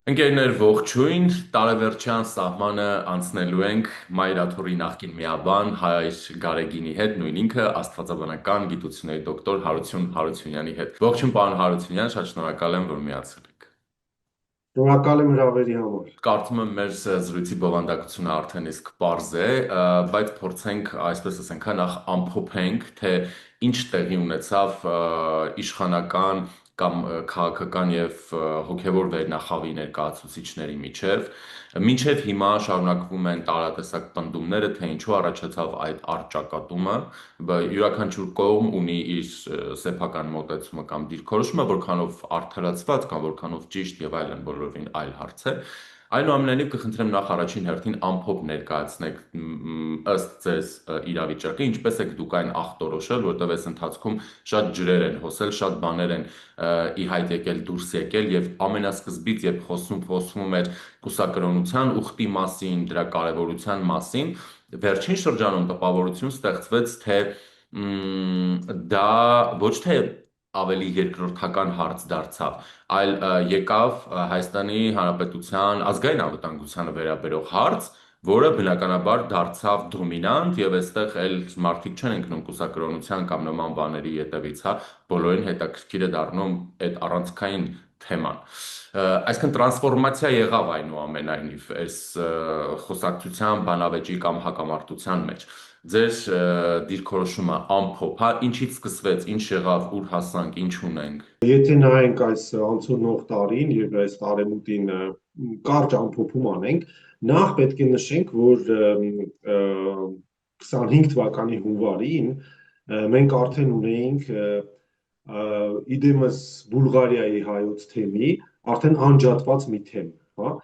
Ընկերներ ողջույն, տարեվերջյան սահմանը անցնելու ենք Մայրաթորի նախկին միաբան Հայր Գարեգինի հետ, նույն ինքը աստվածաբանական գիտությունների դոկտոր Հարություն Հարությունյանի հետ։ Ողջույն պարոն Հարությունյան, շատ շնորհակալ եմ, որ միացել եք։ Շնորհակալ եմ հրավերի համար։ Կարծում եմ մեր զրույցի բովանդակությունը արդեն իսկ պարզ է, բայց փորձենք այսպես ասենք, նախ ամփոփենք, թե ինչ տեղի ունեցավ իշխանական կամ քաղաքական եւ հոգեվոր վերնախավի ներկայացուցիչների միջև։ Մինչև հիմա շարունակվում են տարատեսակ պնդումները, թե ինչու առաջացավ այդ առճակատումը, յուրաքանչյուր կողմ ունի իր սեփական մոտեցումը կամ դիրքորոշումը, որքանով արդարացված կամ որքանով ճիշտ եւ այլն բոլորովին այլ հարց է։ Այնուամենայնիվ կխնդրեմ նախ առաջին հերթին ամփոփ ներկայացնեք ըստ ձեզ իրավիճակը, ինչպես եք դուք այն ախտորոշել, որտեղ այս ընթացքում շատ ջրեր են հոսել, շատ բաներ են ի հայտ եկել, դուրս եկել եւ ամենասկզբից երբ խոսվում էր կուսակրոնության ուխտի մասին, դրա կարևորության մասին, վերջին շրջանում տպավորություն ստեղծվեց, թե դա ոչ թե ավելի երկրորդական հարց դարձավ, այլ եկավ Հայաստանի Հանրապետության ազգային անվտանգությանը վերաբերող հարց, որը բնականաբար դարձավ դոմինանտ եւ այստեղ էլ մարդիկ չեն ընկնում կուսակրոնության կամ նման բաների ետևից, հա, բոլորին հետաքրքիր է դառնում այդ առանցքային թեման։ Այսինքն տրանսֆորմացիա եղավ այնուամենայնիվ այս խոսակցության, բանավեճի կամ հակամարտության մեջ։ Ձեր դիրքորոշումը ամփոփ, հա, ինչից սկսվեց, ինչ եղավ, ուր հասանք, ինչ ունենք։ Եթե նայենք այս անցնող տարին եւ այս տարեմուտին կարճ ամփոփում անենք, նախ պետք է նշենք, որ 25 թվականի հունվարին մենք արդեն ունեինք իդեմս Բուլղարիայի հայոց թեմի արդեն անջատված մի թեմ, հա,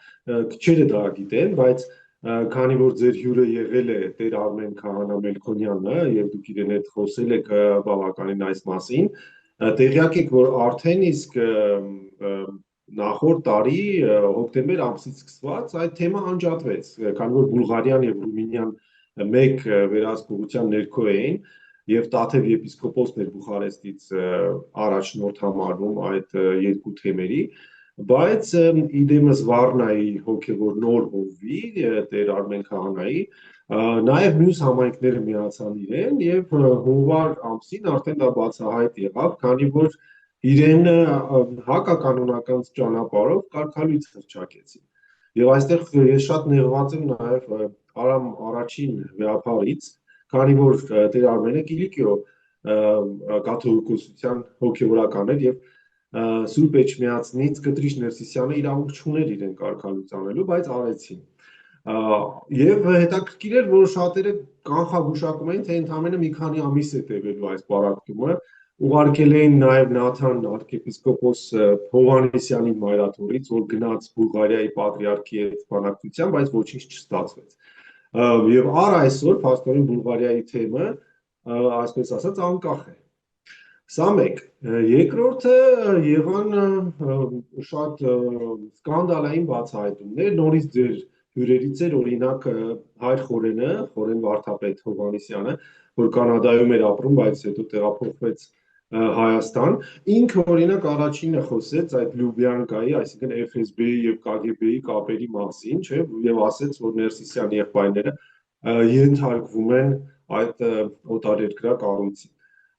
քչերը դա գիտեն, բայց քանի որ ձեր հյուրը եղել է Տեր Արմեն Քահանա Մելքոնյանը եւ դուք իրեն հետ խոսել եք բավականին այս մասին, տեղյակ եք, որ արդեն իսկ նախորդ տարի հոկտեմբեր ամսից սկսված այդ թեման անջատվեց, քանի որ Բուլղարիան եւ Ռումինիան մեկ վերահսկողության ներքո էին եւ Տաթև եպիսկոպոսն էր Բուխարեստից առաջնորդ համարվում այդ երկու թեմերի, բայց իդեմս Վառնայի հոգևոր նոր հովվի Տեր Արմեն Քահանայի նաև մյուս համայնքները միացան իրեն եւ հունվար ամսին արդեն դա բացահայտ եղավ, քանի որ իրեն հակականոնական ճանապարհով կարգալույց հռչակեցին։ Եվ այստեղ ես շատ նեղված եմ նաև Արամ առաջին վեհապարից, քանի որ Տեր Արմենը Կիլիկիո կաթողիկոսության հոգևորական էր եւ Սուրբ Էջմիածնից Կտրիչ Ներսիսյանը իրավունք չուներ իրեն կարգալույց անելու, բայց արեցին։ Եվ հետաքրքիր էր, որ շատերը կանխագուշակում էին, թե ընդամենը մի քանի ամիս է տևելու այս պարակտումը, ուղարկել էին նաև Նաթան arczepiskopos Հովհաննիսյանի Մայրաթորից, որ գնաց Բուլղարիայի պատրիարքի հետ բանակցության, բայց ոչինչ չստացվեց։ Եվ առ այսօր փաստորեն Բուլղարիայի թեմը, այսպես ասած, անկախ է։ Սա մեկ։ Երկրորդը եղան շատ սկանդալային բացահայտումներ, նորից ձեր հյուրերից էր օրինակ Հայր Խորենը, Խորեն Վարդապետ Հովհաննիսյանը, որ Կանադայում էր ապրում, բայց հետո տեղափոխվեց Հայաստան, ինքը օրինակ առաջինը խոսեց այդ Լյուբլյանկայի, այսինքն FSB-ի եւ KGB-ի կապերի մասին, չէ, եւ ասաց, որ Ներսիսյան եղբայրները ենթարկվում են այդ օտարերկրյա կառույցին։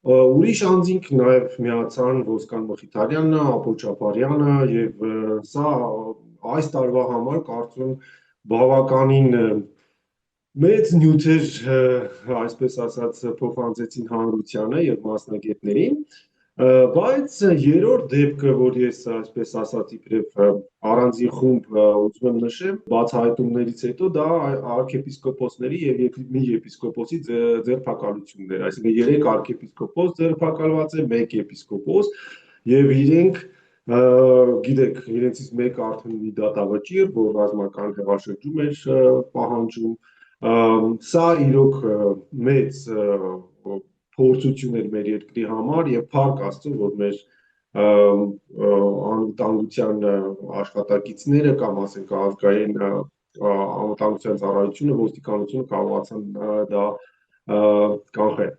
Ուրիշ անձինք նաև միացան Ոսկան Մխիթարյանը, Ապոլ Ճապարյանը եւ սա այս տարվա համար կարծում բավականին մեծ նյութեր, այսպես ասած, փոխանցեցին հանրությանը եւ մասնագետներին, բայց երրորդ դեպքը, որ ես այսպես ասած իբրև առանձին խումբ ուզում եմ նշեմ, բացահայտումներից հետո դա arczepiskoposների եւ մի եպիսկոպոսի ձերբակալություններ, այսինքն 3 arczepiskopos ձերբակալված է, 1 եպիսկոպոս եւ իրենք գիտեք, իրենցից մեկը արդեն մի դատավճիռ, որ ռազմական հեղաշրջում էր պահանջում, սա իրոք մեծ փորձություն էր մեր երկրի համար եւ փառք Աստծո, որ մեր անվտանգության աշխատակիցները կամ ասենք ազգային անվտանգության ծառայությունը, ոստիկանությունը կարողացան դա կանխել։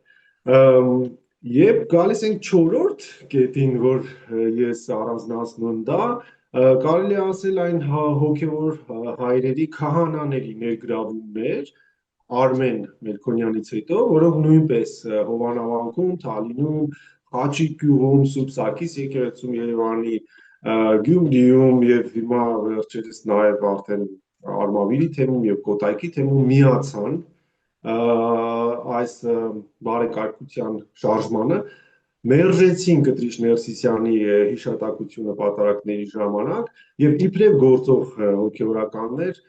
Եվ գալիս ենք չորրորդ կետին, որ ես առանձնացնում եմ դա, Կարելի է ասել այն հոգևոր հայրերի քահանաների ներգրավումներ Արմեն Մելքոնյանից հետո, որոնք նույնպես Հովանավանքում, Թալինում, Խաչիկ գյուղում, Սուրբ Սարգիս եկեղեցում, Երևանի Գյումրիում եւ հիմա վերջերս նաեւ արդեն Արմավիրի թեմում եւ Կոտայքի թեմում միացան այս բարեկարգության շարժմանը մերժեցին Կտրիշ Ներսիսյանի հիշատակությունը պատարակների ժամանակ եւ իբրև գործող հոգեվորականներ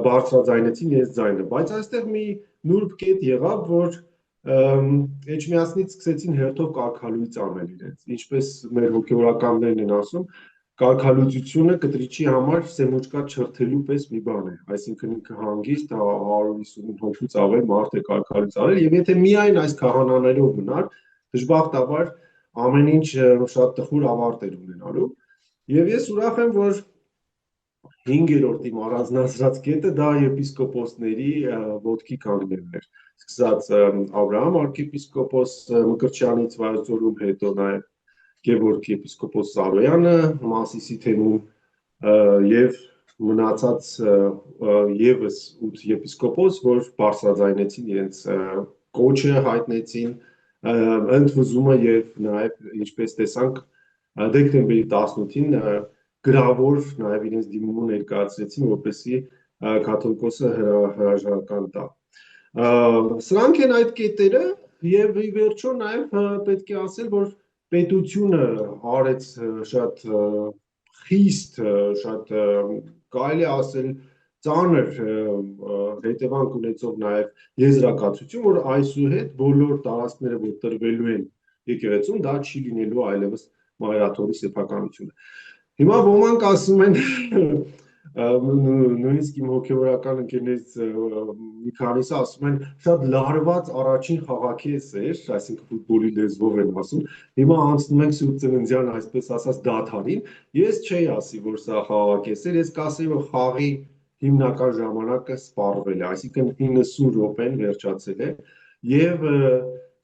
բարձրաձայնեցին ես ձայնը, բայց այստեղ մի նուրբ կետ եղավ, որ Էջմիածնից սկսեցին հերթով կարգալույծ անել իրենց, ինչպես մեր հոգեվորականներն են ասում, կարգալույծությունը կտրիչի համար սեմուճկա չրթելու պես մի բան է, այսինքն ինքը հանգիստ 150 հոգուց ավել մարդ է կարգալույծ արել եւ եթե միայն այս քահանաներով մնար, դժբախտաբար ամեն ինչ շատ տխուր ավարտ էր ունենալու եւ ես ուրախ եմ, որ 5-րդ իմ առանձնացրած կետը դա եպիսկոպոսների ոտքի կանգնելն էր, սկսած Աբրահամ arczepiskopos Մկրտչյանից Վայոց-Ձորում, հետո նաեւ Գևորգ եպիսկոպոս Սարոյանը Մասիսի թեմում եւ մնացած եւս 8 եպիսկոպոս, որ բարձրաձայնեցին իրենց կոչը հայտնեցին ընդվզումը եւ նաեւ ինչպես տեսանք դեկտեմբերի 18-ին գրավոր նաև իրենց դիմումը ներկայացրեցին, որպեսզի կաթոլիկոսը հրաժարական տա։ Սրանք են այդ կետերը եւ ի վերջո նաև պետք է ասել, որ պետությունը արեց շատ խիստ, շատ կարելի ասել ծանր հետևանք ունեցող նաև եզրակացություն, որ այսուհետ բոլոր տարածքները, որ տրվելու են եկեղեցում, դա չի լինելու այլևս մայրաթորի սեփականությունը։ Հիմա ոմանք ասում են նույնիսկ իմ հոգևորական ընկերներից մի քանիսը ասում են շատ լարված առաջին խաղաքես էր, այսինքն ֆուտբոլի լեզվով են ասում, հիմա անցնում ենք Սուրբ Ծննդյան այսպես ասած դադարին, ես չէի ասի, որ սա խաղաքես էր, ես կասեի, որ խաղի հիմնական ժամանակը սպառվել է, այսինքն 90 րոպեն վերջացել է եւ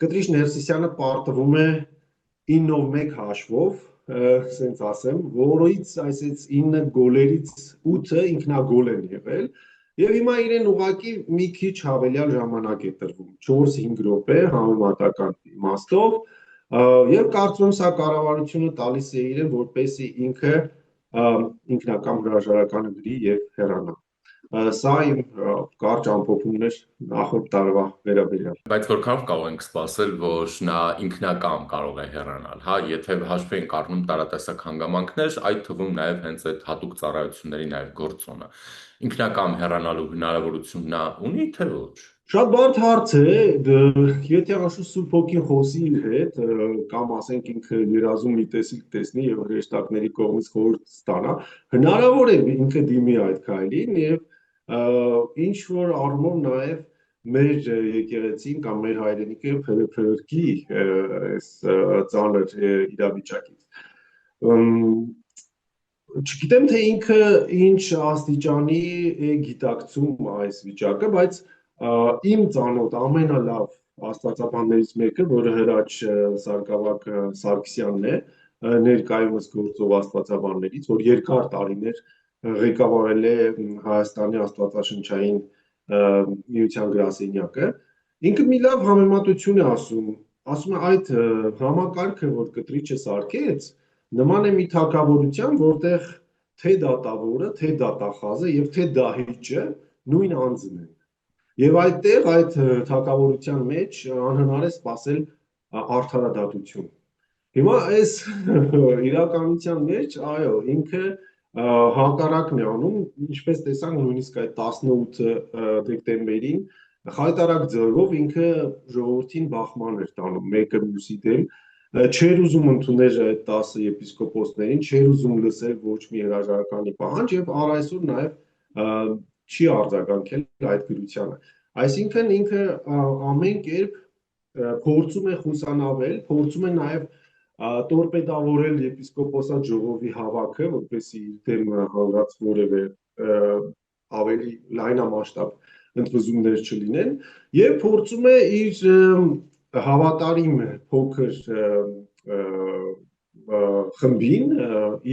Կտրիշ Ներսիսյանը պարտվում է 9-1 հաշվով սենց ասեմ, որից այսից 9 գոլերից 8-ը ինքնագոլ են եղել եւ հիմա իրեն ուղակի մի քիչ հավելյալ ժամանակ է տրվում 4-5 րոպե համեմատական իմաստով եւ կարծում եմ սա կառավարությունը տալիս է իրեն որպեսզի ինքը ինքնակամ հրաժարականը գրի եւ հեռանա սա իմ կարճ ամփոփումն էր նախորդ տարվա վերաբերյալ Բայց որքանով կարող ենք սպասել, որ նա ինքնակամ կարող է հեռանալ, հա, եթե հաշվի ենք առնում տարատեսակ հանգամանքներ, այդ թվում նաև հենց այդ հատուկ ծառայությունների նաև գործոնը։ Ինքնակամ հեռանալու հնարավորություն նա ունի, թե ոչ։ Շատ բարդ հարց է, եթե աշու Սուրբ Հոգին խոսի իր հետ, կամ ասենք ինքը երազում մի տեսիլ տեսնի եւ հրեշտակների կողմից խորհուրդ ստանա, հնարավոր է ինքը դիմի այդ քայլին եւ ինչ որ առումով նաեւ մեր եկեղեցին կամ մեր հայրենիքը փրկի այս ծանր իրավիճակից։ Չգիտեմ թե ինքը ինչ աստիճանի է գիտակցում այս վիճակը, բայց իմ ծանոթ ամենալավ աստվածաբաններից մեկը, որը Հրաչ Սարգսակ Սարգսյանն է, ներկայումս գործող աստվածաբաններից, որ երկար տարիներ ղեկավարել է Հայաստանի աստվածաշնչային միության գրասենյակը, ինքը մի լավ համեմատություն է ասում է այդ համակարգը, որ Կտրիչը սարքեց, նման է մի թագավորության, որտեղ թե դատավորը, թե դատախազը եւ թե դահիճը նույն անձն են։ Եվ այդտեղ այդ թագավորության մեջ անհնար է սպասել արդարադատություն։ Հիմա այս իրականության մեջ, այո, ինքը հակառակն է անում, ինչպես տեսանք նույնիսկ այդ 18 դեկտեմբերին խայտարակ ձևով ինքը ժողովրդին բախման էր տանում մեկը մյուսի դեմ, չէր ուզում ընդունել այդ 10 եպիսկոպոսներին, չէր ուզում լսել ոչ մի հրաժարականի պահանջ եւ առ այսօր նաեւ չի արձագանքել այդ գրությանը։ Այսինքն ինքը ամեն կերպ փորձում է խուսանավել, փորձում է նաև տորպեդավորել եպիսկոպոսատ ժողովի հավաքը, որպեսզի իր դեմ հանգած որևէ ավելի լայնամասշտաբ ընդվզումներ չլինեն, եւ փորձում է իր հավատարիմ փոքր խմբին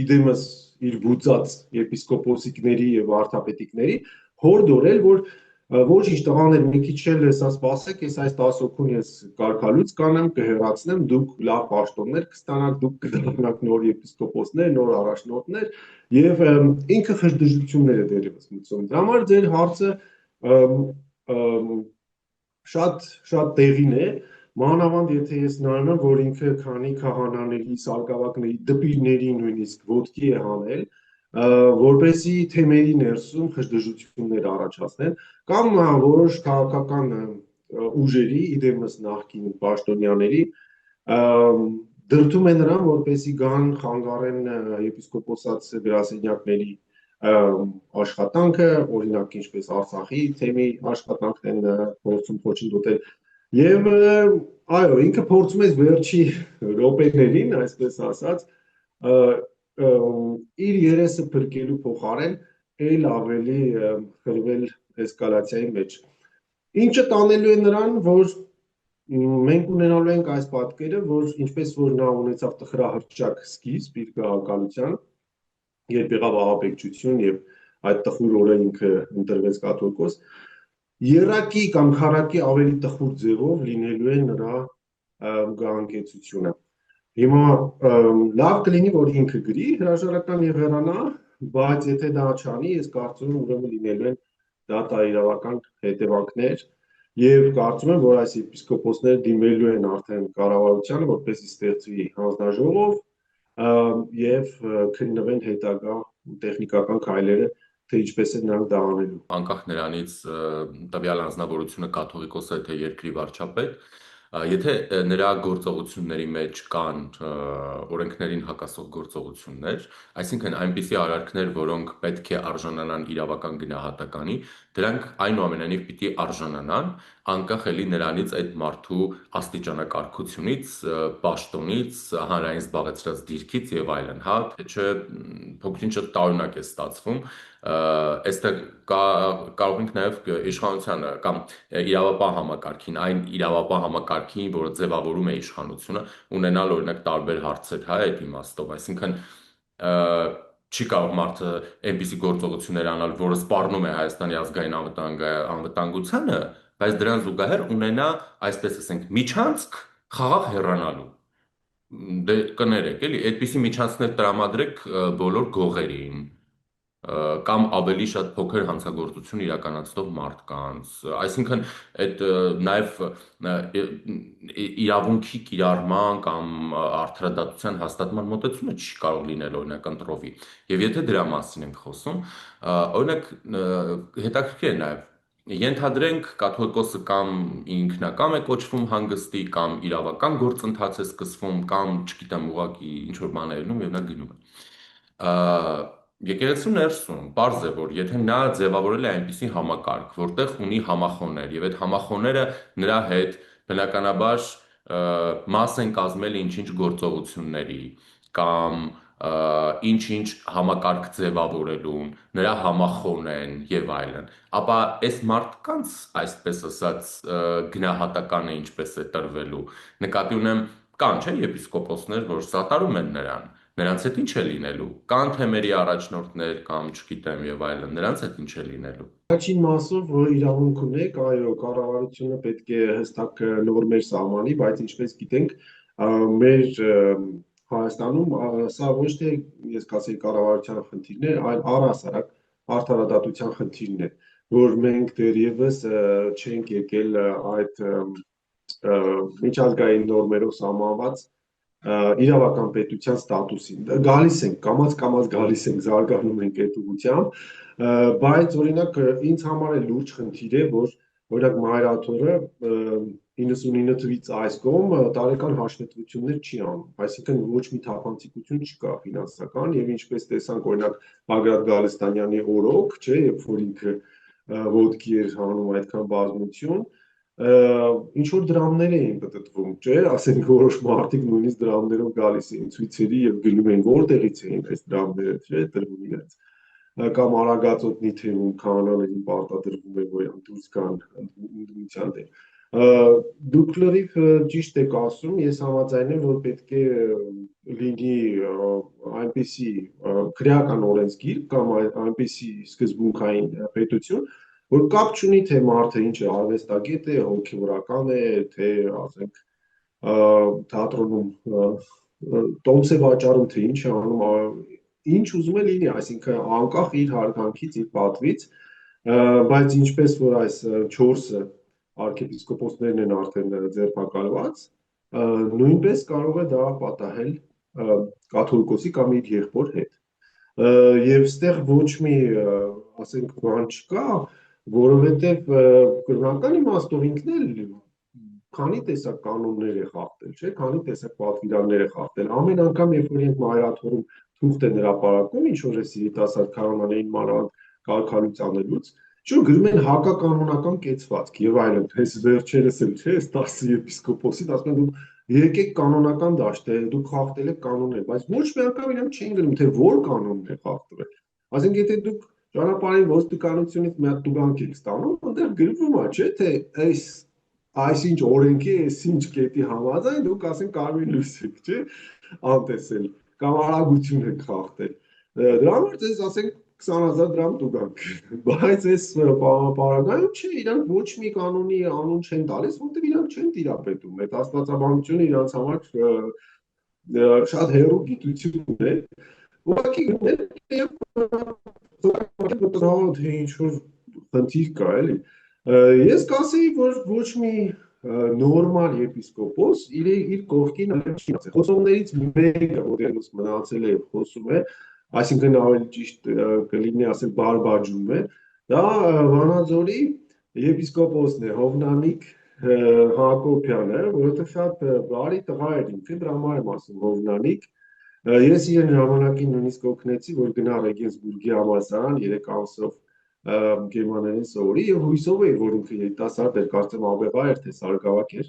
իդեմս իր բուծած եպիսկոպոսիկների եւ վարդապետիկների հորդորել, որ ոչինչ տղաներ, մի քիչ էլ հեսա սպասեք, ես այս 10 հոգուն ես կարգալույց կանեմ, կհեռացնեմ, դուք լավ պաշտոններ կստանաք, դուք կդառնաք նոր եպիսկոպոսներ, նոր առաջնորդներ եւ ինքը խժդժություններ է դերևս մտցում։ Դրա համար ձեր հարցը շատ շատ տեղին է, մանավանդ եթե ես նայում եմ, որ ինքը քանի քահանաների, սարկավակների, դպիրների նույնիսկ ոտքի է հանել, որպեսի թեմերի ներսում խժդժություններ առաջացնեն, կամ որոշ քաղաքական ուժերի, իդեմս նախկին պաշտոնյաների, դրդում է նրան, որպեսի գան խանգարեն եպիսկոպոսած գրասենյակների աշխատանքը, օրինակ ինչպես Արցախի թեմի աշխատանքն են փորձում խոչընդոտել, եւ այո, ինքը փորձում է վերջի րոպեներին, այսպես ասած, իր երեսը փրկելու փոխարեն ել ավելի խրվել էսկալացիայի մեջ։ Ինչը տանելու է նրան, որ մենք ունենալու ենք այս պատկերը, որ ինչպես որ նա ունեցավ տխրահռչակ սկիզբ իր քաղաքալության, երբ եղավ ահաբեկչություն եւ այդ տխուր օրը ինքը ընտրվեց կաթողիկոս, երակի կամ քարակի ավելի տխուր ձևով լինելու է նրա գահանկեցությունը։ Հիմա լավ կլինի, որ ինքը գրի հրաժարական եւ հեռանա, բայց եթե դա չանի, ես կարծում եմ ուրեմն լինելու են դատաիրավական հետևանքներ եւ կարծում եմ, որ այս եպիսկոպոսները դիմելու են արդեն կառավարությանը, որպեսզի ստեղծվի հանձնաժողով եւ քննվեն հետագա տեխնիկական քայլերը, թե ինչպես է նրանք դա անելու։ Անկախ նրանից տվյալ անձնավորությունը կաթողիկոս է թե երկրի վարչապետ, եթե նրա գործողությունների մեջ կան օրենքներին հակասող գործողություններ, այսինքն այնպիսի արարքներ, որոնք պետք է արժանանան իրավական գնահատականի, դրանք այնուամենայնիվ պիտի արժանանան, անկախ էլի նրանից այդ մարդու աստիճանակարգությունից, պաշտոնից, հանրային զբաղեցրած դիրքից եւ այլն, հա, թե չէ փոքրինչ տարօրինակ է ստացվում, այստեղ կարող ենք նաև իշխանությանը կամ իրավապահ համակարգին, այն իրավապահ համակարգին, որը ձևավորում է իշխանությունը, ունենալ օրինակ տարբեր հարցեր, հա, այդ իմաստով, այսինքն չի կարող մարդը այնպիսի գործողություններ անալ, որը սպառնում է Հայաստանի ազգային անվտանգությանը, բայց դրան զուգահեռ ունենա, այսպես ասենք, միջանցք խաղաղ հեռանալու։ Դե կներեք, էլի, այդպիսի միջանցքներ տրամադրեք բոլոր գողերին, կամ ավելի շատ փոքր հանցագործություն իրականացնող մարդկանց, այսինքն այդ նաև իրավունքի կիրառման կամ արդարադատության հաստատման մոտեցումը չի կարող լինել օրինակ ընտրովի։ Եվ եթե դրա մասին ենք խոսում, օրինակ հետաքրքիր է նաև ենթադրենք կաթողիկոսը կամ ինքնակամ է կոչվում հանգստի, կամ իրավական գործընթաց է սկսվում, կամ չգիտեմ, ուղղակի ինչ որ բան է ելնում եւ նա գնում է։ Եկեղեցու ներսում պարզ է, որ եթե նա ձևավորել է այնպիսի համակարգ, որտեղ ունի համախոհներ եւ այդ համախոհները նրա հետ բնականաբար մաս են կազմել ինչ-ինչ գործողությունների կամ ինչ-ինչ համակարգ ձևավորելուն, նրա համախոհն են եւ այլն, ապա այս մարդկանց, այսպես ասած, գնահատականը ինչպես է տրվելու, նկատի ունեմ կան չէ եպիսկոպոսներ, որ սատարում են նրան, նրանց հետ ինչ է լինելու, կան թեմերի առաջնորդներ կամ չգիտեմ եւ այլն, նրանց հետ ինչ է լինելու։ Առաջին մասով իրավունք ունեք, այո, կառավարությունը պետք է հստակ նորմեր սահմանի, բայց ինչպես գիտենք, մեր Հայաստանում սա ոչ թե ես կասեի կառավարության խնդիրն է, այլ առհասարակ արդարադատության խնդիրն է, որ մենք դեռևս չենք եկել այդ միջազգային նորմերով սահմանված իրավական պետության ստատուսին։ Գալիս ենք, կամաց գալիս ենք, զարգանում ենք այդ ուղղությամբ, բայց օրինակ ինձ համար է լուրջ խնդիր է, որ օրինակ Մայրաթորը 99 թվից այս կողմ տարեկան հաշվետվություններ չի անում, այսինքն ոչ մի թափանցիկություն չկա ֆինանսական եւ ինչպես տեսանք օրինակ Բագրատ Գալստանյանի օրոք, չէ, երբ որ ինքը ոտքի էր հանում այդքան բազմություն, ինչ որ դրամներ էին պատտվում, չէ, ասենք որոշ մարդիկ նույնիսկ դրամներով գալիս էին ցույցերի եւ գնում էին որտեղից էին այս դրամները, չէ, տրվում իրենց կամ Արագածոտնի թեմում քահանաներին պարտադրվում է որ դուրս գան ընդդիմության դեմ։ Դուք լրիվ ճիշտ եք ասում, ես համաձայն եմ, որ պետք է լինի այնպիսի քրեական օրենսգիր կամ այնպիսի սկզբունքային պետություն, որ կապ չունի թե մարդը ինչ է, արվեստագետ է, հոգևորական է, թե ասենք թատրոնում տոմս է վաճառում, թե ինչ է անում, ինչ ուզում է լինի, այսինքն անկախ իր հարգանքից, իր պատվից, բայց ինչպես որ այս 4 arczepiskopos-ներն են արդեն ձերբակալված, նույնպես կարող է դա պատահել կաթոլիկոսի կամ իր եղբոր հետ։ Եվ ստեղ ոչ մի, ասենք, բան չկա, որովհետև կրոնական իմաստով ինքն էլ քանի տեսակ կանոններ է խախտել, չէ՞, քանի տեսակ պատվիրաններ է խախտել։ Ամեն անգամ, երբ որ ինք մայրաթորում թուղթ են հրապարակում, ինչ որ էս երիտասարդ քահանաներին մանավանդ կարգալույց անելուց, Շո գրում են հակականոնական կեցվածք եւ այլն, այս վերջերս էլ չէ, այս 10 եպիսկոպոսին ասում են դուք եկեք կանոնական դաշտ է, դուք խախտել եք կանոններ, բայց ոչ մի անգամ իրենք չեն գրում, թե որ կանոնն է խախտվել։ Ասենք եթե դուք ճանապարհային ոստիկանությունից մի հատ տուգանք եք ստանում, այնտեղ գրվում է, չէ, թե այսինչ օրենքի, այսինչ կետի համաձայն դուք ասենք կարմիր լույս եք, չէ, անտեսել կամ արագություն եք խախտել։ Դրա համար ձեզ ասենք 20,000 դրամ տուգանք, բայց այս պարագայում չէ, իրանք ոչ մի կանոնի անուն չեն տալիս, որտեղ իրանք չեն տիրապետում, այդ աստվածաբանությունը իրանք համար շատ հեռու գիտություն է, ուղղակի թե ինչ որ խնդիր կա, էլի։ Ես կասեի, որ ոչ մի նորմալ եպիսկոպոս իր կողքին չի մնացել։ Խոսողներից մեկը, որ մնացել է խոսում է, այսինքն ավելի ճիշտ կլինի ասել բարբաջում է, դա Վանաձորի եպիսկոպոսն է, Հովնանիկ Հակոբյանը, որովհետև շատ բարի տղա էր ինքը, դրա համար եմ ասում Հովնանիկ։ Ես իրեն ժամանակին նույնիսկ օգնեցի, որ գնա Ռեգենսբուրգի համալսարան 3 ամսով գերմաներեն սովորի եւ հույսով էի, որ ինքը երիտասարդ էր, կարծեմ աբեղա էր, թե սարգսակ էր,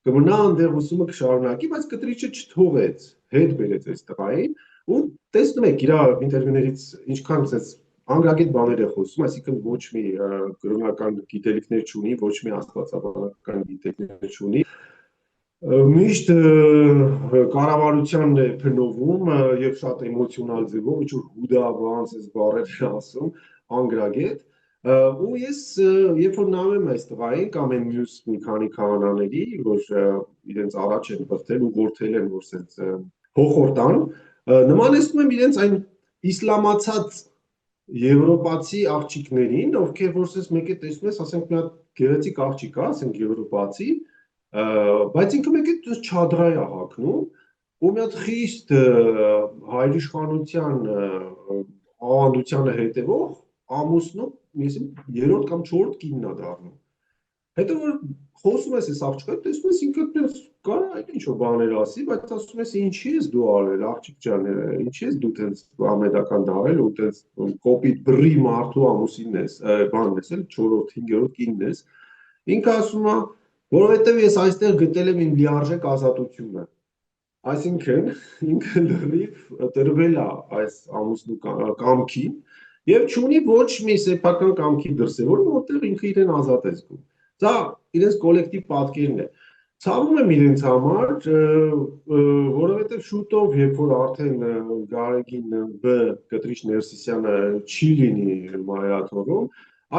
կմնա այնտեղ ուսումը կշարունակի, բայց կտրիչը չթողեց, հետ բերեց այս տղային ու տեսնում եք իր ինտերվյուներից ինչքան ցած անգրագետ բաներ է խոսում, այսինքն ոչ մի կրոնական գիտելիքներ չունի, ոչ մի աստվածաբանական գիտելիքներ չունի, միշտ կառավարությանն է փնովում եւ շատ էմոցիոնալ ձևով, ինչ որ հուդա բանց էս բառեր ասում, անգրագետ, ու ես երբ որ նայում եմ այս տղային կամ այն մյուս մի քանի քահանաների, որ իրենց առաջ են բրդել ու որդել են, որ սենց հոխորտան, նմանեցնում եմ իրենց այն իսլամացած եվրոպացի աղջիկներին, ովքեր որ սենց մեկ է տեսնում ես, ասենք մի հատ գեղեցիկ աղջիկ է, ասենք եվրոպացի, բայց ինքը մեկ է չադրայ է հագնում ու մի հատ խիստ հայրիշխանության ավանդությանը հետևող ամուսնու, այսինքն 3-րդ կամ 4-րդ կինն է դառնում։ Հետո որ խոսում ես այս աղջիկը, տեսնում ես ինքը դες կարա այդ ինչ որ բաներ ասի, բայց ասում ես ինչի ես դու արել, աղջիկ ջան, ինչի ես դու տենց ամեդական դարել ու տենց կոպիտ բռի մարդու ամուսինն ես, բանն ես, էլ 4-րդ, 5-րդ կինն ես։ Ինքը ասում է, որովհետև ես այստեղ գտել եմ իմ լիարժեք ազատությունը։ Այսինքն ինքը լրիվ տրվել է այս ամուսնու կամքին եւ չունի ոչ մի սեփական կամքի դրսեւորում, որտեղ ինքը իրեն ազատ է զգում։ Դա իրենց կոլեկտիվ պատկերն է։ Ցավում եմ իրենց համար, որովհետև շուտով, երբ որ արդեն Գարեգին B Կտրիչ Ներսիսյանը չի լինի մայրաթորում,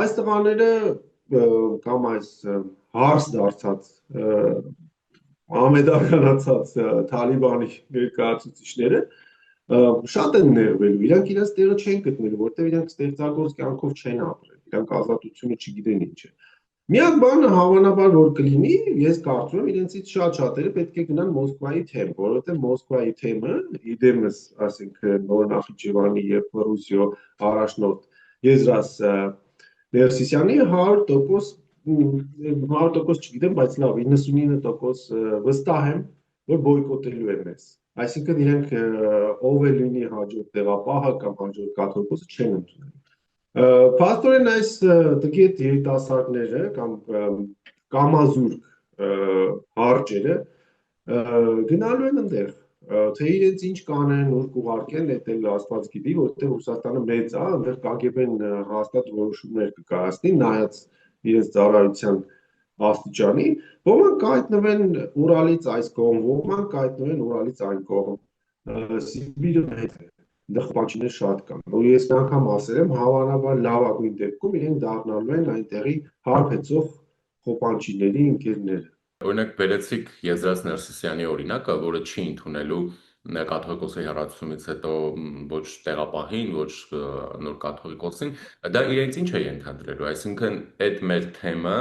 այս տղաները կամ այս հարս դարձած ամեդականացած Թալիբանի ներկայացուցիչները շատ են ներվելու, իրանք իրենց տեղը չեն գտնելու, որտեղ իրանք ստեղծագործ կյանքով չեն ապրել, իրանք ազատությունը չգիտեն ինչ է։ Միակ բանը հավանաբար որ կլինի, ես կարծում եմ իրենցից շատ-շատերը պետք է գնան Մոսկվայի թեմ, որովհետև Մոսկվայի թեմը իդեմս, ասենք նոր Նախիջևանի եւ Ռուսիո առաջնորդ Եզրաս Ներսիսյանի 100% 100% չգիտեմ, բայց լավ 99% վստահ եմ, որ բոյկոտելու են մեզ։ Այսինքն իրենք ով է լինի հաջորդ տեղապահը կամ հաջորդ կաթողիկոսը չեն ընդունել։ Փաստորեն այս տգետ երիտասարդները կամ կամազուրկ հարճերը գնալու են այնտեղ, թե իրենց ինչ կանեն, ուր կուղարկեն, դա էլ Աստված գիտի, որտեղ Ռուսաստանը մեծ է, այնտեղ KGB-ն հաստատ որոշումներ կկայացնի, նայած իրենց ծառայության աստիճանի, ոմանք կհայտնվեն Ուրալից այս կողմ, ոմանք կհայտնվեն Ուրալից այն կողմ։ Սիբիրը հետ է, դխպանչիներ շատ կան։ Ու ես անգամ ասել եմ, հավանաբար լավագույն դեպքում իրենք դառնալու են այնտեղի հարբեցող խոպանչիների ընկերները։ Օրինակ բերեցիք Եզրած Ներսիսյանի օրինակը, որը չի ընդունելու կաթողիկոսի հեռացումից հետո ոչ տեղապահին, ոչ նոր կաթողիկոսին, դա իրենց ինչ է ենթադրելու, այսինքն այդ մեր թեմը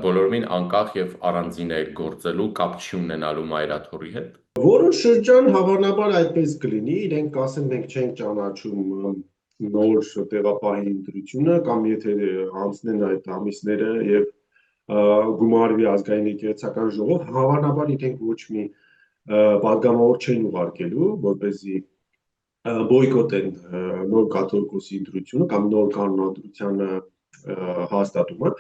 բոլորովին անկախ եւ առանձին է գործելու, կապ չի ունենալու մայրաթորի հետ։ Որոշ շրջան հավանաբար այդպես կլինի, իրենք կասեն մենք չենք ճանաչում նոր տեղապահի ընտրությունը կամ եթե անցնեն այդ ամիսները եւ գումարվի ազգային եկեղեցական ժողով, հավանաբար իրենք ոչ մի պատգամավոր չեն ուղարկելու, որպեսզի բոյկոտեն նոր կաթողիկոսի ընտրությունը կամ նոր կանոնադրության հաստատումը։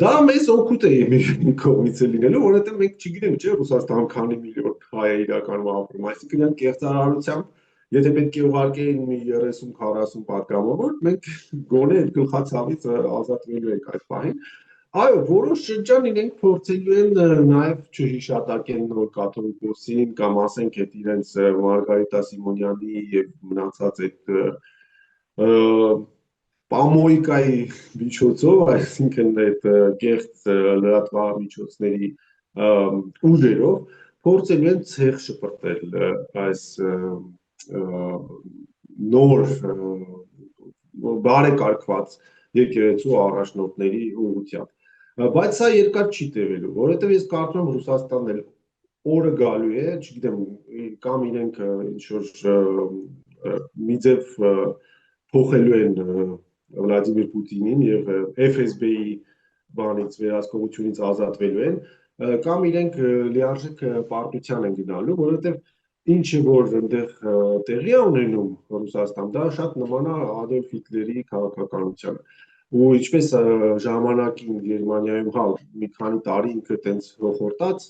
Դա մեզ օգուտ է մի կողմից է լինելու, որովհետև մենք չգիտենք, չէ, Ռուսաստանում քանի միլիոն հայ է իրականում ապրում, այսինքն իրենք կեղծարարությամբ եթե պետք է ուղարկեին մի 30-40 պատգամավոր, մենք գոնե այդ գլխացավից ազատվելու ենք այդ պահին։ Այո, որոշ շրջան իրենք փորձելու են նաև չհիշատակեն նոր կաթողիկոսին կամ ասենք այդ իրենց Մարգարիտա Սիմոնյանի եւ մնացած այդ պամոյկայի միջոցով, այսինքն այդ կեղծ լրատվամիջոցների ուժերով փորձելու են ցեղ շպրտել այս նոր բարեկարգված եկեղեցու առաջնորդների ուղղությամբ։ Բայց սա երկար չի տևելու, որովհետև ես կարծում եմ Ռուսաստանն էլ օրը գալու է, չգիտեմ, կամ իրենք ինչ որ մի ձև փոխելու են Վլադիմիր Պուտինին եւ FSB-ի բանից վերահսկողությունից ազատվելու են, կամ իրենք լիարժեք պարտության են գնալու, որովհետեւ ինչը որ այնտեղ տեղի է ունենում Ռուսաստան, դա շատ նման է Ադոլֆ Հիտլերի քաղաքականությանը։ Ու ինչպես ժամանակին Գերմանիայում հա մի քանի տարի ինքը տենց հոխորտած,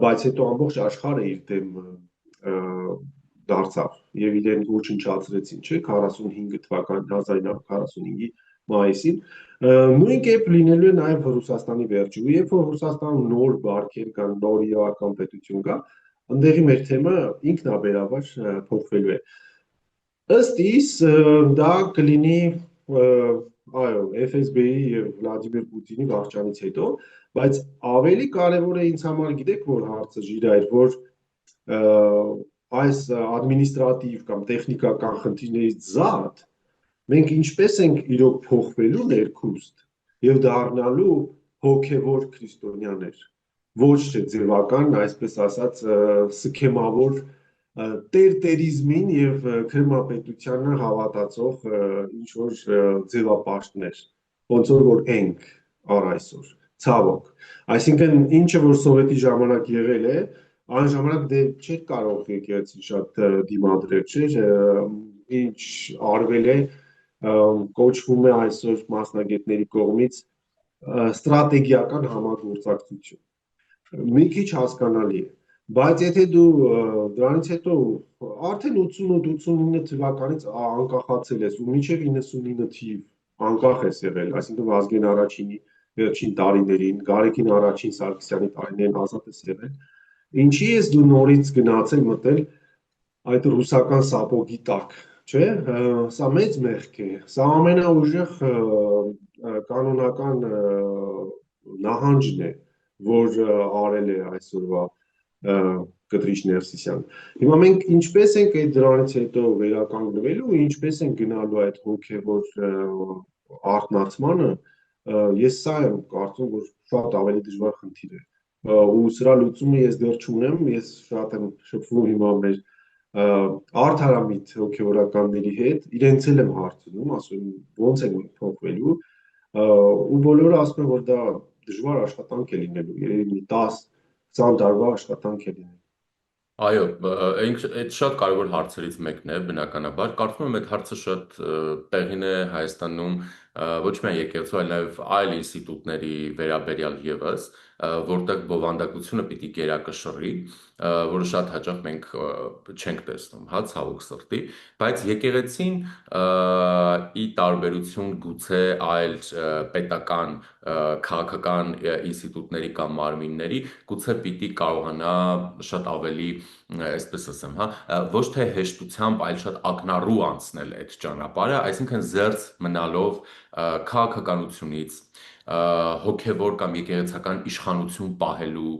բայց հետո ամբողջ աշխարհը իր դեմ դարձավ եւ իրեն ոչնչացրեցին, չէ, 45 թվականի 1945-ի մայիսին։ Նույն կերպ լինելու է նաեւ Ռուսաստանի վերջը։ Ու երբ որ Ռուսաստանում նոր բարքեր կան, նոր իրավական պետություն կա, ընդեղի մեր թեմը ինքնաբերաբար փոխվելու է։ Ըստ իս դա կլինի այո, FSB-ի եւ Վլադիմիր Պուտինի վարչանից հետո, բայց ավելի կարևոր է ինձ համար գիտեք որ հարցը ժիրա էր, որ այս ադմինիստրատիվ կամ տեխնիկական խնդիրներից զատ մենք ինչպես ենք իրոք փոխվելու ներքուստ եւ դառնալու հոգեվոր քրիստոնյաներ, ոչ թե ձևական, այսպես ասած, սքեմավոր տերտերիզմին եւ քրմապետությանը հավատացող ինչ որ ձևապաշտներ, ոնց որ ենք առ այսօր, ցավոք։ Այսինքն ինչը որ սովետի ժամանակ եղել է, այն ժամանակ դե չէր կարող եկեղեցին շատ դիմադրել, չէր, ինչ արվել է, կոչվում է այսօր մասնագետների կողմից ստրատեգիական համագործակցություն։ Մի քիչ հասկանալի է, բայց եթե դու դրանից հետո արդեն 88-89 թվականից անկախացել ես ու մինչև 99 թիվ անկախ ես եղել, այսինքն Վազգեն առաջինի վերջին տարիներին, Գարեգին առաջին Սարգսյանի տարիներին ազատ ես եղել, ինչի ես դու նորից գնացել մտել այդ ռուսական սապոգի տակ, չէ՞, սա մեծ մեղք է, սա ամենաուժեղ կանոնական նահանջն է, որ արել է այսօրվա Կտրիչ Ներսիսյանը։ Հիմա մենք ինչպես ենք այդ դրանից հետո վերականգնվելու, ինչպես ենք գնալու այդ հոգևոր արթնացմանը, ես սա եմ կարծում, որ շատ ավելի դժվար խնդիր է։ Ու սրա լուծումը ես դեռ չունեմ, ես շատ եմ շփվում հիմա մեր արդարամիտ հոգևորականների հետ, իրենց էլ եմ հարցնում, ասում ոնց ենք փոխվելու, ու բոլորը ասում են, որ դա դժվար աշխատանք է լինելու, երևի մի 10-20 տարվա աշխատանք է լինելու։ Այո, այդ շատ կարևոր հարցերից մեկն է, բնականաբար։ Կարծում եմ այդ հարցը շատ տեղին է Հայաստանում ոչ միայն եկեղեցու, այլ նաև այլ ինստիտուտների վերաբերյալ եւս, որտեղ բովանդակությունը պիտի գերակշռի, որը շատ հաճախ մենք չենք տեսնում, հա, ցավոք սրտի, բայց եկեղեցին ի տարբերություն գուցե այլ պետական քաղաքական ինստիտուտների կամ մարմինների, գուցե պիտի կարողանա շատ ավելի, այսպես ասեմ, հա, ոչ թե հեշտությամբ, այլ շատ ակնառու անցնել այդ ճանապարհը, այսինքն զերծ մնալով քաղաքականությունից, հոգևոր կամ եկեղեցական իշխանություն պահելու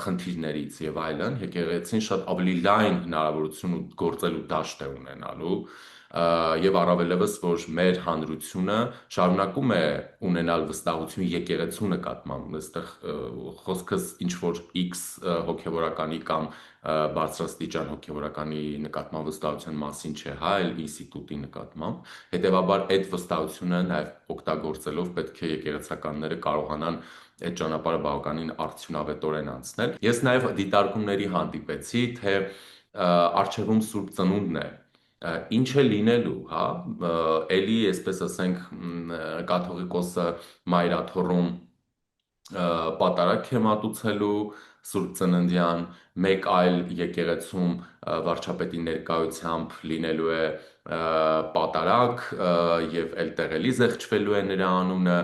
խնդիրներից եւ այլն, եկեղեցին շատ ավելի լայն հնարավորություն գործելու դաշտ է ունենալու եւ առավելևս որ մեր հանրությունը շարունակում է ունենալ վստահություն եկեղեցու նկատմամբ, այստեղ խոսքս ինչ որ X հոգևորականի կամ բարձրաստիճան հոգևորականի նկատմամբ վստահության մասին չէ, հա, այլ ինստիտուտի նկատմամբ, հետեւաբար այդ վստահությունը նաեւ օգտագործելով պետք է եկեղեցականները կարողանան այդ ճանապարհը բավականին արդյունավետորեն անցնել։ Ես նաև դիտարկումների հանդիպեցի, թե արխիվում Սուրբ Ծնունդն է, ինչ է լինելու, հա, էլի, այսպես ասենք, կաթողիկոսը մայրաթոռում պատարագ է մատուցելու Սուրբ Ծննդյան, մեկ այլ եկեղեցում վարչապետի ներկայությամբ լինելու է պատարագ եւ այլտեղ էլի զեղչվելու է նրա անունը,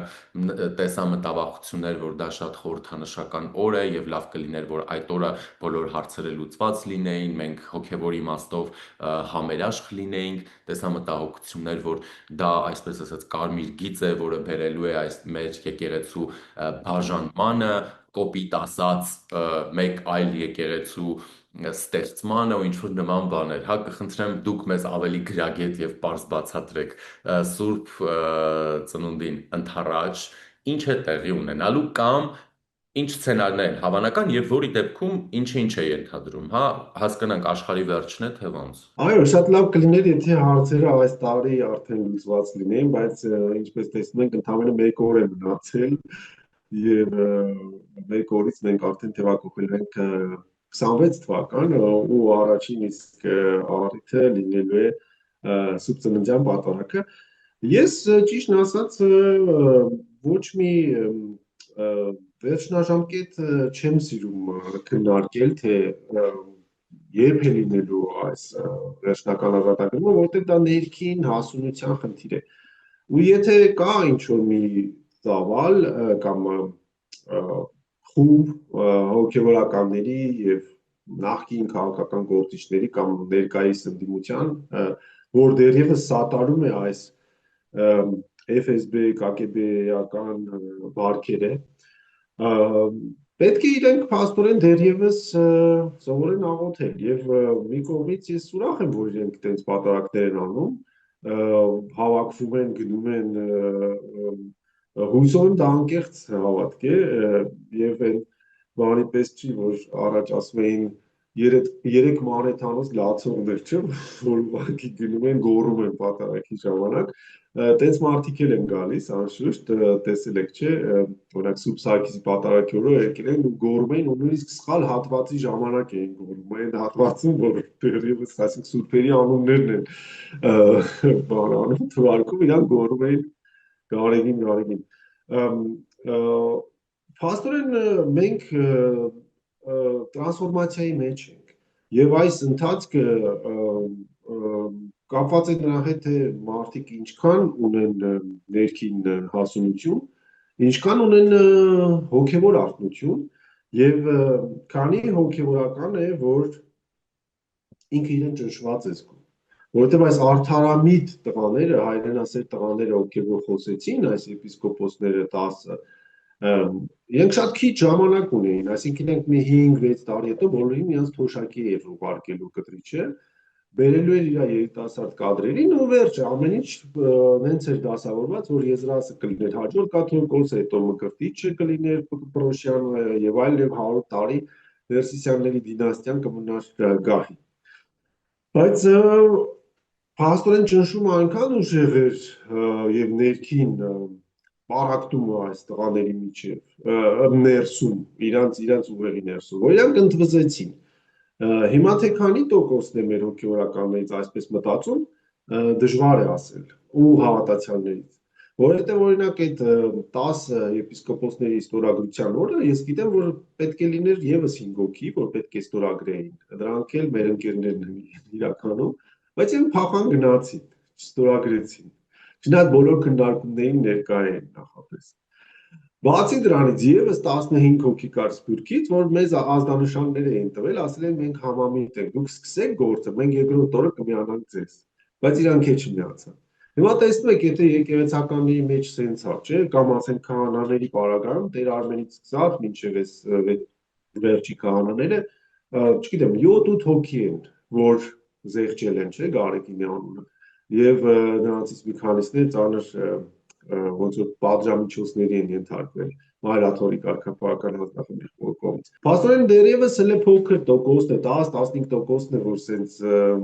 տեսա մտավախություններ, որ դա շատ խորհրդանշական օր է եւ լավ կլիներ, որ այդ օրը բոլոր հարցերը լուծված լինեին, մենք հոգեվոր իմաստով համերաշխ լինեինք, տեսա մտահոգություններ, որ դա այսպես ասած կարմիր գիծ է, որը բերելու է այս մեր եկեղեցու բաժանմանը, կոպիտ ասած մեկ այլ եկեղեցու ստեղծմանը ու ինչ-որ նման բաներ, հա, կխնդրեմ դուք մեզ ավելի գրագետ եւ պարզ բացատրեք Սուրբ Ծնունդին ընթառաջ ինչ է տեղի ունենալու կամ ինչ սցենարներ են հավանական եւ որի դեպքում ինչ է ենթադրում, հա, հասկանանք աշխարհի վերջն է թե ոնց։ Այո, շատ լավ կլիներ, եթե հարցերը այս տարի արդեն լուծված լինեին, բայց ինչպես տեսնում ենք, ընդամենը 1 օր է մնացել եւ 1 օրից մենք արդեն թեւակոխել ենք 26 թվական ու առաջին իսկ առիթը լինելու է Սուրբ Ծննդյան պատարագը։ Ես ճիշտն ասած ոչ մի վերջնաժամկետ չեմ սիրում քննարկել, թե երբ է լինելու այս վերջնական ազատագրումը, որտեղ դա ներքին հասունության խնդիր է։ Ու եթե կա ինչ-որ մի ծավալ կամ խումբ հոգևորականների եւ նախկին քաղաքական գործիչների կամ ներկայիս ընդդիմության, որ դեռևս սատարում է այս FSB, KGB-ական վարքերը, պետք է իրենք փաստորեն դեռևս սովորեն աղոթել եւ մի կողմից ես ուրախ եմ, որ իրենք տենց պատարակներ են անում, հավաքվում են, գնում են, հույսով եմ դա անկեղծ հավատք է եւ այն բանի պես չի, որ առաջ ասում էին երեք մանեթանոց լացողներ, չէ՞, որ ուղղակի գնում են գոռում են պատարակի ժամանակ, տենց մարդիկ էլ են գալիս, անշուշտ տեսել եք, չէ, օրինակ Սուրբ Սարգիսի պատարակի օրը եկել են ու գոռում էին ու նույնիսկ սխալ հատվածի ժամանակ էին գոռում, այն հատվածում, որ դեռևս ասենք սուրբերի անուններն են բանանում, թվարկում իրանք գոռում էին Գարեգին։ Փաստորեն մենք տրանսֆորմացիայի մեջ ենք եւ այս ընթացքը կապված է նրա հետ, թե մարդիկ ինչքան ունեն ներքին հասունություն, ինչքան ունեն հոգեվոր արթնություն եւ քանի հոգեվորական է, որ ինքը իրեն ճնշված է զգում, որովհետեւ այս արդարամիտ տղաները, հայրենասեր տղաները, ովքեր որ խոսեցին, այս եպիսկոպոսները 10-ը, իրենք շատ քիչ ժամանակ ունեին, այսինքն իրենք մի 5-6 տարի հետո բոլորին իրենց թոշակի էր ուղարկելու կտրիչը, բերելու էր իր երիտասարդ կադրերին ու վերջը ամեն ինչ նենց էր դասավորված, որ Եզրասը կլիներ հաջորդ կաթողիկոսը, հետո Մկրտիչը կլիներ Պրոշյանը եւ այլ եւ 100 տարի Ներսիսյանների դինաստիան կմնար գահի։ Բայց փաստորեն ճնշումը այնքան ուժեղ էր եւ ներքին պարակտումը այս տղաների միջև ներսում, իրանց ուղեղի ներսում, որ իրանք ընդվզեցին։ Հիմա թե քանի տոկոսն է մեր հոգեվորականներից այսպես մտածում, դժվար է ասել ու հավատացյալներից։ Որովհետև օրինակ այդ 10 եպիսկոպոսների ստորագրության օրը ես գիտեմ, որ պետք է լիներ եւս 5 հոգի, որ պետք է ստորագրեին։ Դրանք էլ մեր ընկերներն են իրականում, բայց այն փախան գնացին, չստորագրեցին։ Չնայած բոլոր քննարկումներին ներկա էին նախապես։ Բացի դրանից եւս 15 հոգի կար Սփյուռքից, որ մեզ ազդանշաններ էին տվել, ասել են մենք համամիտ ենք, դուք սկսեք գործը, մենք երկրորդ օրը կմիանանք ձեզ։ Բայց իրանք էլ չմիացան։ Հիմա տեսնում եք, եթե եկեղեցականների մեջ սենց է, չէ, կամ ասենք քահանաների պարագայում Տեր Արմենից սկսած մինչև այս վերջի քահանաները, չգիտեմ, 7-8 հոգի են, որ զեղչել են, չէ, Գարեգինի անունը։ Եվ նրանցից մի քանիսն էլ ծանր ոնց որ պատժամիջոցների են ենթարկվել մայրաթորի կարգապահական հանձնախմբի կողմից։ Փաստորեն դերևս հələ փոքր տոկոսն է, 10-15%-ն է, որ սենց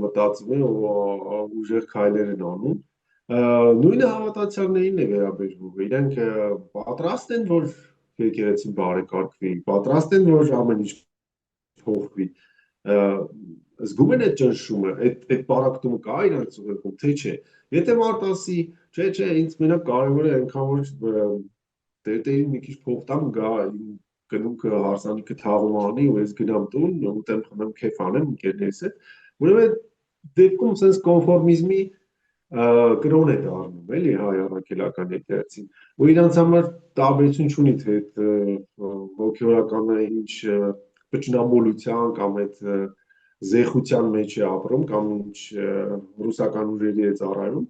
մտածում է ու ուժեղ քայլեր են անում։ Նույնը հավատացյալներին է վերաբերվում։ Իրենք պատրաստ են, որ եկեղեցին բարեկարգվի, պատրաստ են, որ ամեն ինչ փոխվի։ Զգում են այդ ճնշումը, այդ պարակտումը կա իրանց ուղեղում, թե չէ։ Եթե մարդ ասի, չէ, ինձ մենակ կարևոր է այնքան որ տերտերին մի քիչ փող տամ, գա իմ գնումքը հարսանիքը թաղում անի ու ես գնամ տուն, ուտեմ, խմեմ, քեֆ անեմ ընկերներիս հետ, ուրեմն դեպքում sense կոնֆորմիզմի կրոն է դառնում, էլի հայ առաքելական եկեղեցին։ Ու իրանց համար տարբերություն չունի, թե այդ հոգևորականը ինչ վճնամոլության կամ այդ զեխության մեջ է ապրում կամ ինչ ռուսական ուժերի է ծառայում,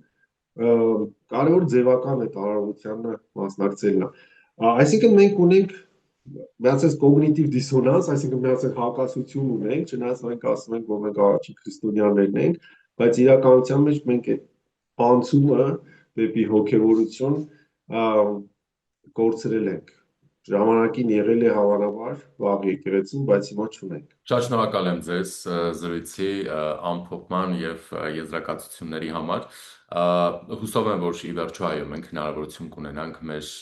կարևոր ձևական է տարողությանը մասնակցելն է։ Այսինքն մենք ունենք միացած կոգնիտիվ դիսոնանս, այսինքն միացած հակասություն ունենք, չնայած մենք ասում ենք, որ մենք առաջին քրիստոնյաներն ենք, բայց իրականության մեջ մենք այդ անցումը դեպի հոգևորություն կորցրել ենք։ Ժամանակին եղել է հավանաբար վաղ եկեղեցին, բայց հիմա չունենք։ Շատ շնորհակալ եմ ձեզ զրույցի ամփոփման եւ եզրակացությունների համար։ Հուսով եմ, որ ի վերջո այո, մենք հնարավորություն կունենանք մեր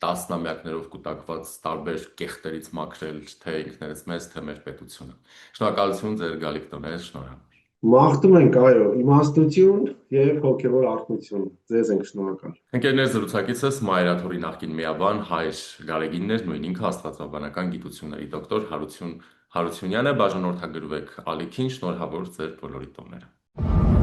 տասնամյակներով կուտակված տարբեր կեղտերից մաքրել թե ինքներս մեզ, թե մեր պետությունը։ Շնորհակալություն ձեր գալիք տոներ, շնորհակալ։ Մաղթում ենք, այո, իմաստություն եւ հոգեվոր արթնություն։ Ձեզ ենք շնորհակալ։ Ընկերներ, զրուցակիցս Մայրաթորի նախկին միաբան հայր Գարեգինն էր, նույն ինքը աստվածաբանական գիտությունների դոկտոր Հարությունյանը, բաժանորդագրվեք ալիքին, շնորհավոր ձեր բոլորի տոները։